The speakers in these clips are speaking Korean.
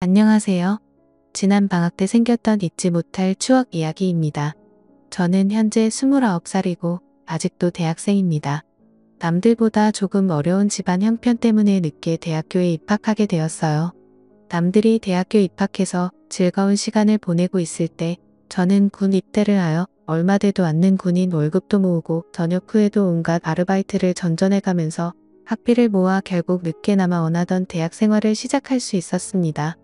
안녕하세요. 지난 방학 때 생겼던 잊지 못할 추억 이야기입니다. 저는 현재 29살이고 아직도 대학생입니다. 남들보다 조금 어려운 집안 형편 때문에 늦게 대학교에 입학하게 되었어요. 남들이 대학교 입학해서 즐거운 시간을 보내고 있을 때 저는 군 입대를 하여 얼마 되도 않는 군인 월급도 모으고 저녁 후에도 온갖 아르바이트를 전전해가면서 학비를 모아 결국 늦게나마 원하던 대학 생활을 시작할 수 있었습니다.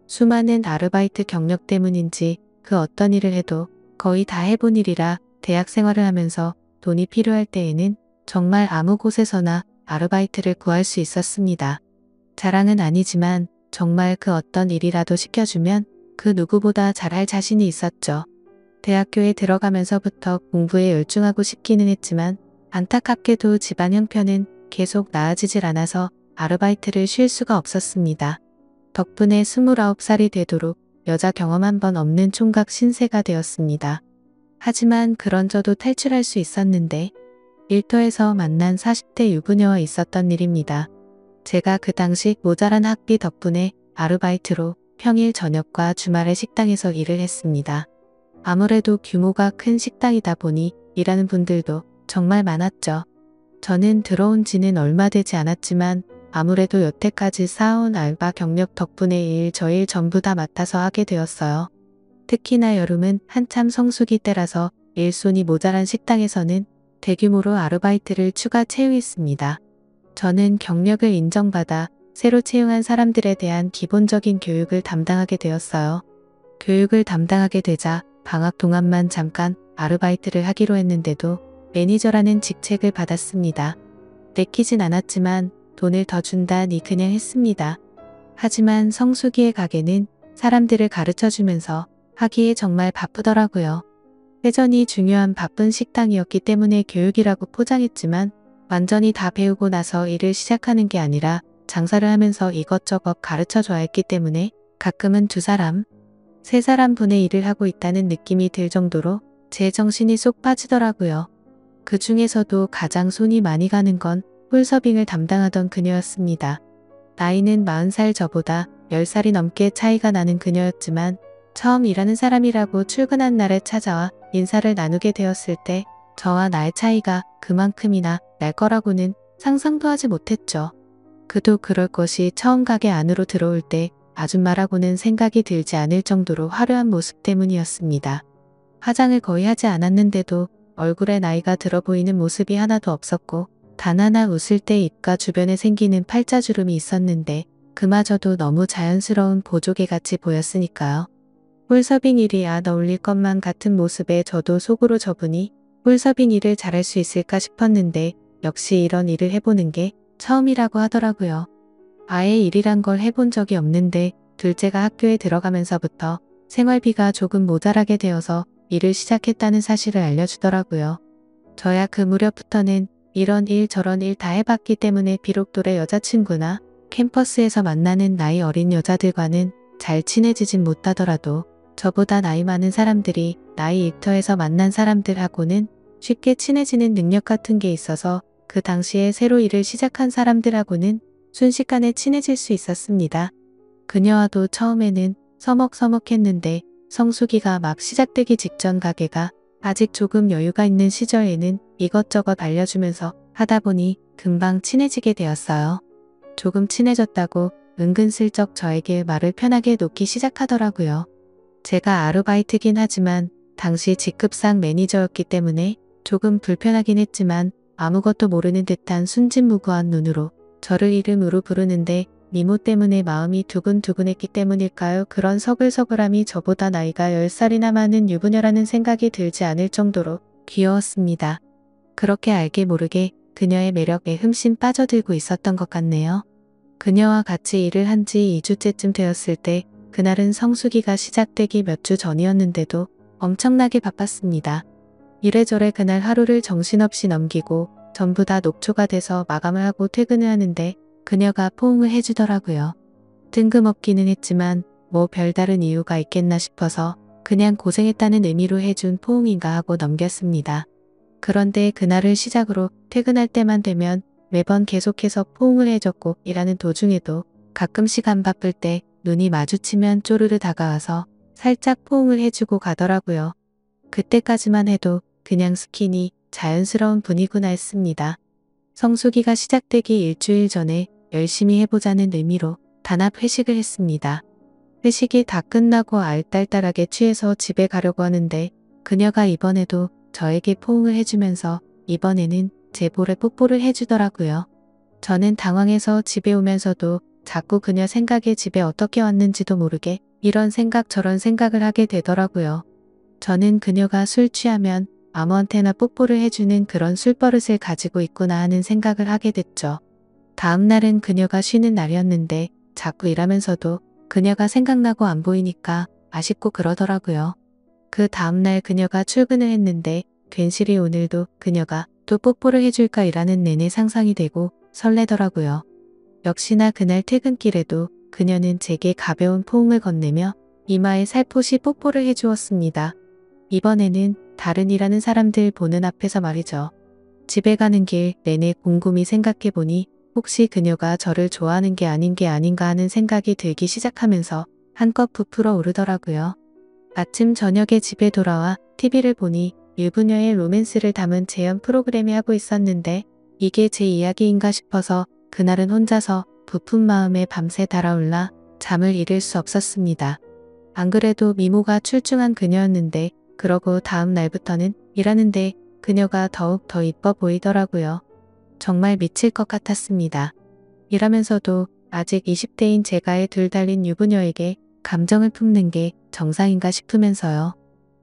수많은 아르바이트 경력 때문인지 그 어떤 일을 해도 거의 다 해본 일이라 대학 생활을 하면서 돈이 필요할 때에는 정말 아무 곳에서나 아르바이트를 구할 수 있었습니다. 자랑은 아니지만 정말 그 어떤 일이라도 시켜주면 그 누구보다 잘할 자신이 있었죠. 대학교에 들어가면서부터 공부에 열중하고 싶기는 했지만 안타깝게도 집안 형편은 계속 나아지질 않아서 아르바이트를 쉴 수가 없었습니다. 덕분에 29살이 되도록 여자 경험 한 번 없는 총각 신세가 되었습니다. 하지만 그런 저도 탈출할 수 있었는데 일터에서 만난 40대 유부녀와 있었던 일입니다. 제가 그 당시 모자란 학비 덕분에 아르바이트로 평일 저녁과 주말에 식당에서 일을 했습니다. 아무래도 규모가 큰 식당이다 보니 일하는 분들도 정말 많았죠. 저는 들어온 지는 얼마 되지 않았지만 아무래도 여태까지 쌓아온 알바 경력 덕분에 저 일 전부 다 맡아서 하게 되었어요. 특히나 여름은 한참 성수기 때라서 일손이 모자란 식당에서는 대규모로 아르바이트를 추가 채용했습니다. 저는 경력을 인정받아 새로 채용한 사람들에 대한 기본적인 교육을 담당하게 되었어요. 교육을 담당하게 되자 방학 동안만 잠깐 아르바이트를 하기로 했는데도 매니저라는 직책을 받았습니다. 내키진 않았지만 돈을 더 준다니 그냥 했습니다. 하지만 성수기의 가게는 사람들을 가르쳐주면서 하기에 정말 바쁘더라고요. 회전이 중요한 바쁜 식당이었기 때문에 교육이라고 포장했지만 완전히 다 배우고 나서 일을 시작하는 게 아니라 장사를 하면서 이것저것 가르쳐줘야 했기 때문에 가끔은 2사람, 3사람 분의 일을 하고 있다는 느낌이 들 정도로 제 정신이 쏙 빠지더라고요. 그 중에서도 가장 손이 많이 가는 건 홀서빙을 담당하던 그녀였습니다. 나이는 40살 저보다 10살이 넘게 차이가 나는 그녀였지만 처음 일하는 사람이라고 출근한 날에 찾아와 인사를 나누게 되었을 때 저와 나의 차이가 그만큼이나 날 거라고는 상상도 하지 못했죠. 그도 그럴 것이 처음 가게 안으로 들어올 때 아줌마라고는 생각이 들지 않을 정도로 화려한 모습 때문이었습니다. 화장을 거의 하지 않았는데도 얼굴에 나이가 들어 보이는 모습이 하나도 없었고 단 하나 웃을 때 입가 주변에 생기는 팔자주름이 있었는데 그마저도 너무 자연스러운 보조개같이 보였으니까요. 홀서빙 일이 안 어울릴 것만 같은 모습에 저도 속으로 저분이 홀서빙 일을 잘할 수 있을까 싶었는데 역시 이런 일을 해보는 게 처음이라고 하더라고요. 아예 일이란 걸 해본 적이 없는데 둘째가 학교에 들어가면서부터 생활비가 조금 모자라게 되어서 일을 시작했다는 사실을 알려주더라고요. 저야 그 무렵부터는 이런 일 저런 일 다 해봤기 때문에 비록 또래 여자친구나 캠퍼스에서 만나는 나이 어린 여자들과는 잘 친해지진 못하더라도 저보다 나이 많은 사람들이 나이 일터에서 만난 사람들하고는 쉽게 친해지는 능력 같은 게 있어서 그 당시에 새로 일을 시작한 사람들하고는 순식간에 친해질 수 있었습니다. 그녀와도 처음에는 서먹서먹했는데 성수기가 막 시작되기 직전 가게가 아직 조금 여유가 있는 시절에는 이것저것 알려주면서 하다 보니 금방 친해지게 되었어요. 조금 친해졌다고 은근슬쩍 저에게 말을 편하게 놓기 시작하더라고요. 제가 아르바이트긴 하지만 당시 직급상 매니저였기 때문에 조금 불편하긴 했지만 아무것도 모르는 듯한 순진무구한 눈으로 저를 이름으로 부르는데 미모 때문에 마음이 두근두근했기 때문일까요? 그런 서글서글함이 저보다 나이가 10살이나 많은 유부녀라는 생각이 들지 않을 정도로 귀여웠습니다. 그렇게 알게 모르게 그녀의 매력에 흠씬 빠져들고 있었던 것 같네요. 그녀와 같이 일을 한 지 2주째쯤 되었을 때 그날은 성수기가 시작되기 몇 주 전이었는데도 엄청나게 바빴습니다. 이래저래 그날 하루를 정신없이 넘기고 전부 다 녹초가 돼서 마감을 하고 퇴근을 하는데 그녀가 포옹을 해주더라고요. 뜬금없기는 했지만 뭐 별다른 이유가 있겠나 싶어서 그냥 고생했다는 의미로 해준 포옹인가 하고 넘겼습니다. 그런데 그날을 시작으로 퇴근할 때만 되면 매번 계속해서 포옹을 해줬고 일하는 도중에도 가끔씩 안 바쁠 때 눈이 마주치면 쪼르르 다가와서 살짝 포옹을 해주고 가더라고요. 그때까지만 해도 그냥 스킨이 자연스러운 분위구나 했습니다. 성수기가 시작되기 일주일 전에 열심히 해보자는 의미로 단합 회식을 했습니다. 회식이 다 끝나고 알딸딸하게 취해서 집에 가려고 하는데 그녀가 이번에도 저에게 포옹을 해주면서 이번에는 제 볼에 뽀뽀를 해주더라고요. 저는 당황해서 집에 오면서도 자꾸 그녀 생각에 집에 어떻게 왔는지도 모르게 이런 생각 저런 생각을 하게 되더라고요. 저는 그녀가 술 취하면 아무한테나 뽀뽀를 해주는 그런 술버릇을 가지고 있구나 하는 생각을 하게 됐죠. 다음 날은 그녀가 쉬는 날이었는데 자꾸 일하면서도 그녀가 생각나고 안 보이니까 아쉽고 그러더라고요. 그 다음날 그녀가 출근을 했는데 괜시리 오늘도 그녀가 또 뽀뽀를 해줄까 일하는 내내 상상이 되고 설레더라고요. 역시나 그날 퇴근길에도 그녀는 제게 가벼운 포옹을 건네며 이마에 살포시 뽀뽀를 해주었습니다. 이번에는 다른 일하는 사람들 보는 앞에서 말이죠. 집에 가는 길 내내 곰곰이 생각해보니 혹시 그녀가 저를 좋아하는 게 아닌 게 아닌가 하는 생각이 들기 시작하면서 한껏 부풀어 오르더라고요. 아침 저녁에 집에 돌아와 TV를 보니 유부녀의 로맨스를 담은 재연 프로그램이 하고 있었는데 이게 제 이야기인가 싶어서 그날은 혼자서 부푼 마음에 밤새 달아올라 잠을 이룰 수 없었습니다. 안 그래도 미모가 출중한 그녀였는데 그러고 다음 날부터는 일하는데 그녀가 더욱 더 이뻐 보이더라고요. 정말 미칠 것 같았습니다. 일하면서도 아직 20대인 제가의 둘 달린 유부녀에게 감정을 품는 게 정상인가 싶으면서요.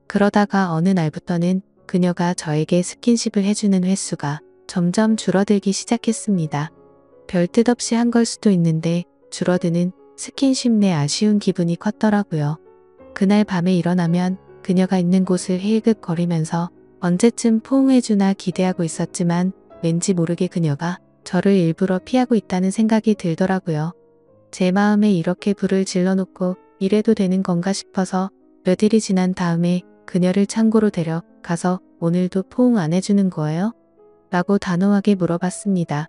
그러다가 어느 날부터는 그녀가 저에게 스킨십을 해주는 횟수가 점점 줄어들기 시작했습니다. 별 뜻 없이 한 걸 수도 있는데 줄어드는 스킨십 내 아쉬운 기분이 컸더라고요. 그날 밤에 일어나면 그녀가 있는 곳을 힐끗거리면서 언제쯤 포옹해주나 기대하고 있었지만 왠지 모르게 그녀가 저를 일부러 피하고 있다는 생각이 들더라고요. 제 마음에 이렇게 불을 질러놓고 이래도 되는 건가 싶어서 며칠이 지난 다음에 그녀를 창고로 데려가서 오늘도 포옹 안 해주는 거예요? 라고 단호하게 물어봤습니다.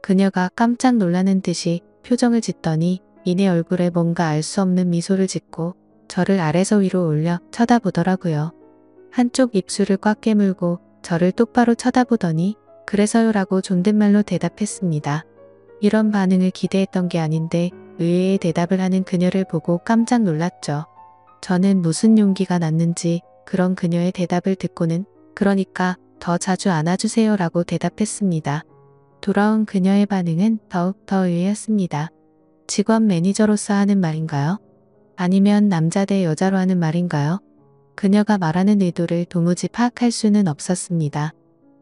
그녀가 깜짝 놀라는 듯이 표정을 짓더니 이내 얼굴에 뭔가 알 수 없는 미소를 짓고 저를 아래서 위로 올려 쳐다보더라고요. 한쪽 입술을 꽉 깨물고 저를 똑바로 쳐다보더니 그래서요 라고 존댓말로 대답했습니다. 이런 반응을 기대했던 게 아닌데 의외의 대답을 하는 그녀를 보고 깜짝 놀랐죠. 저는 무슨 용기가 났는지 그런 그녀의 대답을 듣고는 그러니까 더 자주 안아주세요 라고 대답했습니다. 돌아온 그녀의 반응은 더욱더 의외였습니다. 직원 매니저로서 하는 말인가요? 아니면 남자 대 여자로 하는 말인가요? 그녀가 말하는 의도를 도무지 파악할 수는 없었습니다.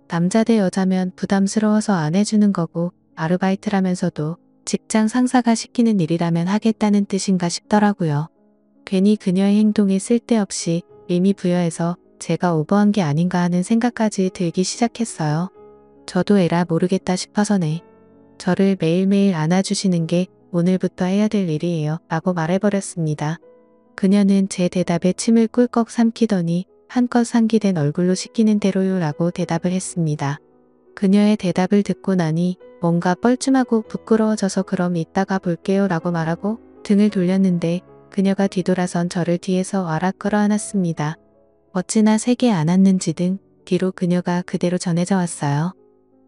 남자 대 여자면 부담스러워서 안 해주는 거고 아르바이트라면서도 직장 상사가 시키는 일이라면 하겠다는 뜻인가 싶더라고요. 괜히 그녀의 행동에 쓸데없이 의미 부여해서 제가 오버한 게 아닌가 하는 생각까지 들기 시작했어요. 저도 에라 모르겠다 싶어서네. 저를 매일매일 안아주시는 게 오늘부터 해야 될 일이에요 라고 말해버렸습니다. 그녀는 제 대답에 침을 꿀꺽 삼키더니 한껏 상기된 얼굴로 시키는 대로요 라고 대답을 했습니다. 그녀의 대답을 듣고 나니 뭔가 뻘쭘하고 부끄러워져서 그럼 이따가 볼게요 라고 말하고 등을 돌렸는데 그녀가 뒤돌아선 저를 뒤에서 와락 끌어안았습니다. 어찌나 세게 안았는지 등 뒤로 그녀가 그대로 전해져 왔어요.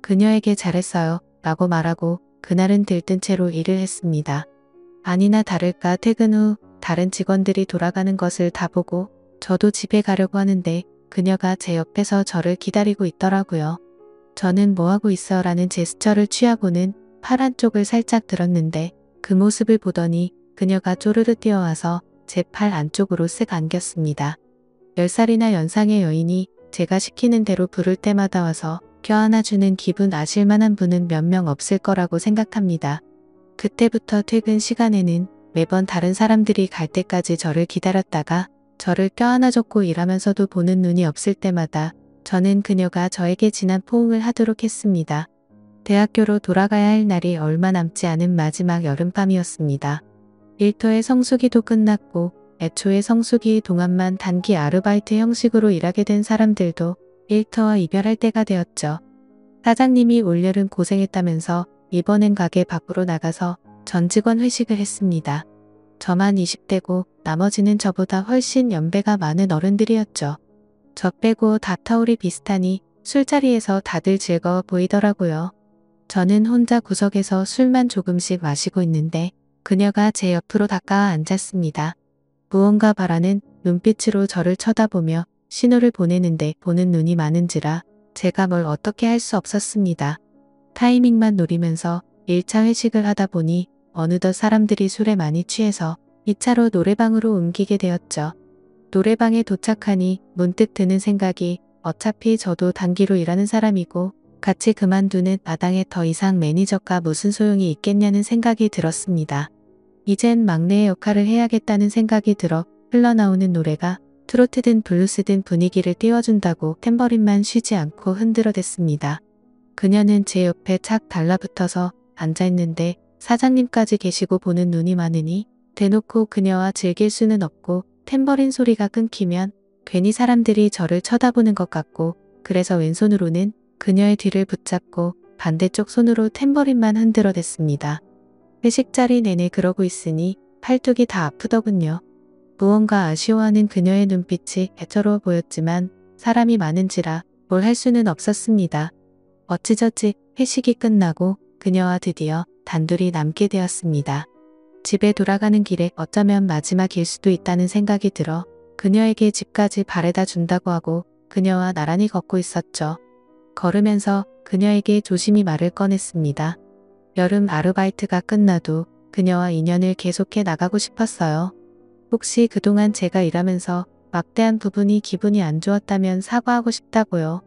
그녀에게 잘했어요 라고 말하고 그날은 들뜬 채로 일을 했습니다. 아니나 다를까 퇴근 후 다른 직원들이 돌아가는 것을 다 보고 저도 집에 가려고 하는데 그녀가 제 옆에서 저를 기다리고 있더라고요. 저는 뭐하고 있어 라는 제스처를 취하고는 팔 한쪽을 살짝 들었는데 그 모습을 보더니 그녀가 쪼르르 뛰어와서 제 팔 안쪽으로 쓱 안겼습니다. 10살이나 연상의 여인이 제가 시키는 대로 부를 때마다 와서 껴안아주는 기분 아실만한 분은 몇 명 없을 거라고 생각합니다. 그때부터 퇴근 시간에는 매번 다른 사람들이 갈 때까지 저를 기다렸다가 저를 껴안아줬고 일하면서도 보는 눈이 없을 때마다 저는 그녀가 저에게 진한 포옹을 하도록 했습니다. 대학교로 돌아가야 할 날이 얼마 남지 않은 마지막 여름밤이었습니다. 일터의 성수기도 끝났고 애초에 성수기 동안만 단기 아르바이트 형식으로 일하게 된 사람들도 일터와 이별할 때가 되었죠. 사장님이 올여름 고생했다면서 이번엔 가게 밖으로 나가서 전 직원 회식을 했습니다. 저만 20대고 나머지는 저보다 훨씬 연배가 많은 어른들이었죠. 저 빼고 다 터울이 비슷하니 술자리에서 다들 즐거워 보이더라고요. 저는 혼자 구석에서 술만 조금씩 마시고 있는데 그녀가 제 옆으로 다가와 앉았습니다. 무언가 바라는 눈빛으로 저를 쳐다보며 신호를 보내는데 보는 눈이 많은지라 제가 뭘 어떻게 할 수 없었습니다. 타이밍만 노리면서 1차 회식을 하다 보니 어느덧 사람들이 술에 많이 취해서 2차로 노래방으로 옮기게 되었죠. 노래방에 도착하니 문득 드는 생각이 어차피 저도 단기로 일하는 사람이고 같이 그만두는 마당에 더 이상 매니저가 무슨 소용이 있겠냐는 생각이 들었습니다. 이젠 막내의 역할을 해야겠다는 생각이 들어 흘러나오는 노래가 트로트든 블루스든 분위기를 띄워준다고 탬버린만 쉬지 않고 흔들어댔습니다. 그녀는 제 옆에 착 달라붙어서 앉아있는데 사장님까지 계시고 보는 눈이 많으니 대놓고 그녀와 즐길 수는 없고 탬버린 소리가 끊기면 괜히 사람들이 저를 쳐다보는 것 같고 그래서 왼손으로는 그녀의 뒤를 붙잡고 반대쪽 손으로 탬버린만 흔들어댔습니다. 회식 자리 내내 그러고 있으니 팔뚝이 다 아프더군요. 무언가 아쉬워하는 그녀의 눈빛이 애처로워 보였지만 사람이 많은지라 뭘 할 수는 없었습니다. 어찌저찌 회식이 끝나고 그녀와 드디어 단둘이 남게 되었습니다. 집에 돌아가는 길에 어쩌면 마지막일 수도 있다는 생각이 들어 그녀에게 집까지 바래다 준다고 하고 그녀와 나란히 걷고 있었죠. 걸으면서 그녀에게 조심히 말을 꺼냈습니다. 여름 아르바이트가 끝나도 그녀와 인연을 계속해 나가고 싶었어요. 혹시 그동안 제가 일하면서 막대한 부분이 기분이 안 좋았다면 사과하고 싶다고요.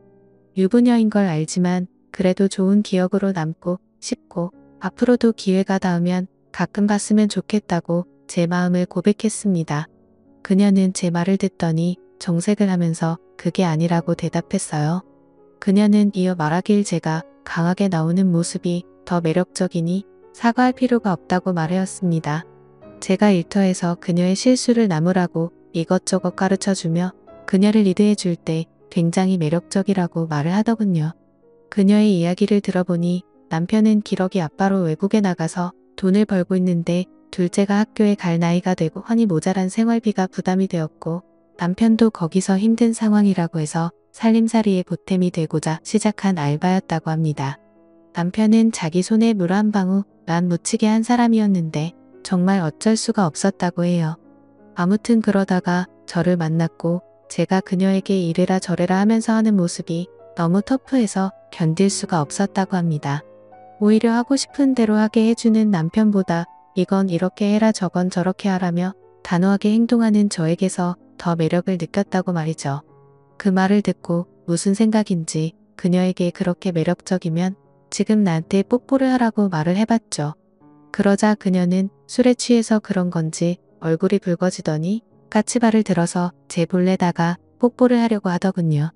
유부녀인 걸 알지만 그래도 좋은 기억으로 남고 싶고 앞으로도 기회가 닿으면 가끔 봤으면 좋겠다고 제 마음을 고백했습니다. 그녀는 제 말을 듣더니 정색을 하면서 그게 아니라고 대답했어요. 그녀는 이어 말하길 제가 강하게 나오는 모습이 더 매력적이니 사과할 필요가 없다고 말하였습니다. 제가 일터에서 그녀의 실수를 나무라고 이것저것 가르쳐주며 그녀를 리드해 줄 때 굉장히 매력적이라고 말을 하더군요. 그녀의 이야기를 들어보니 남편은 기러기 아빠로 외국에 나가서 돈을 벌고 있는데 둘째가 학교에 갈 나이가 되고 허니 모자란 생활비가 부담이 되었고 남편도 거기서 힘든 상황이라고 해서 살림살이에 보탬이 되고자 시작한 알바였다고 합니다. 남편은 자기 손에 물 한 방울 안 묻히게 한 사람이었는데 정말 어쩔 수가 없었다고 해요. 아무튼 그러다가 저를 만났고 제가 그녀에게 이래라 저래라 하면서 하는 모습이 너무 터프해서 견딜 수가 없었다고 합니다. 오히려 하고 싶은 대로 하게 해주는 남편보다 이건 이렇게 해라 저건 저렇게 하라며 단호하게 행동하는 저에게서 더 매력을 느꼈다고 말이죠. 그 말을 듣고 무슨 생각인지 그녀에게 그렇게 매력적이면 지금 나한테 뽀뽀를 하라고 말을 해봤죠. 그러자 그녀는 술에 취해서 그런 건지 얼굴이 붉어지더니 까치발을 들어서 제 볼에다가 뽀뽀를 하려고 하더군요.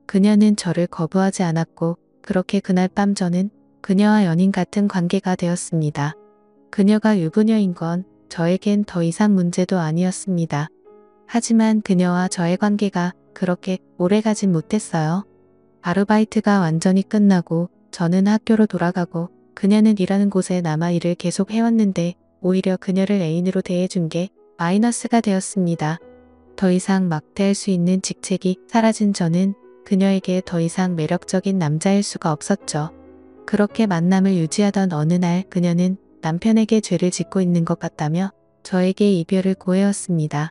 그녀는 저를 거부하지 않았고 그렇게 그날 밤 저는 그녀와 연인 같은 관계가 되었습니다. 그녀가 유부녀인 건 저에겐 더 이상 문제도 아니었습니다. 하지만 그녀와 저의 관계가 그렇게 오래가진 못했어요. 아르바이트가 완전히 끝나고 저는 학교로 돌아가고 그녀는 일하는 곳에 남아 일을 계속 해왔는데 오히려 그녀를 애인으로 대해준 게 마이너스가 되었습니다. 더 이상 막대할 수 있는 직책이 사라진 저는 그녀에게 더 이상 매력적인 남자일 수가 없었죠. 그렇게 만남을 유지하던 어느 날 그녀는 남편에게 죄를 짓고 있는 것 같다며 저에게 이별을 고해왔습니다.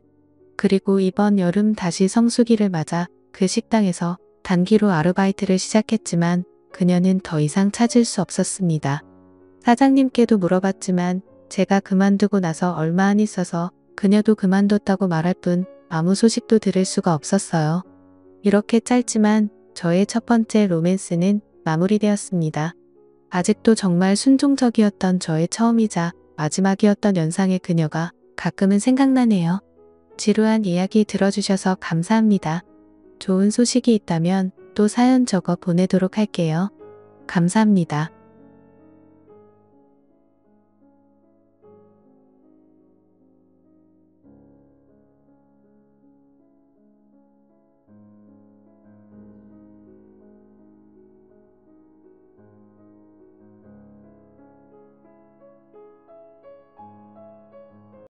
그리고 이번 여름 다시 성수기를 맞아 그 식당에서 단기로 아르바이트를 시작했지만 그녀는 더 이상 찾을 수 없었습니다. 사장님께도 물어봤지만 제가 그만두고 나서 얼마 안 있어서 그녀도 그만뒀다고 말할 뿐 아무 소식도 들을 수가 없었어요. 이렇게 짧지만 저의 첫 번째 로맨스는 마무리되었습니다. 아직도 정말 순종적이었던 저의 처음이자 마지막이었던 연상의 그녀가 가끔은 생각나네요. 지루한 이야기 들어주셔서 감사합니다. 좋은 소식이 있다면 또 사연 적어 보내도록 할게요. 감사합니다.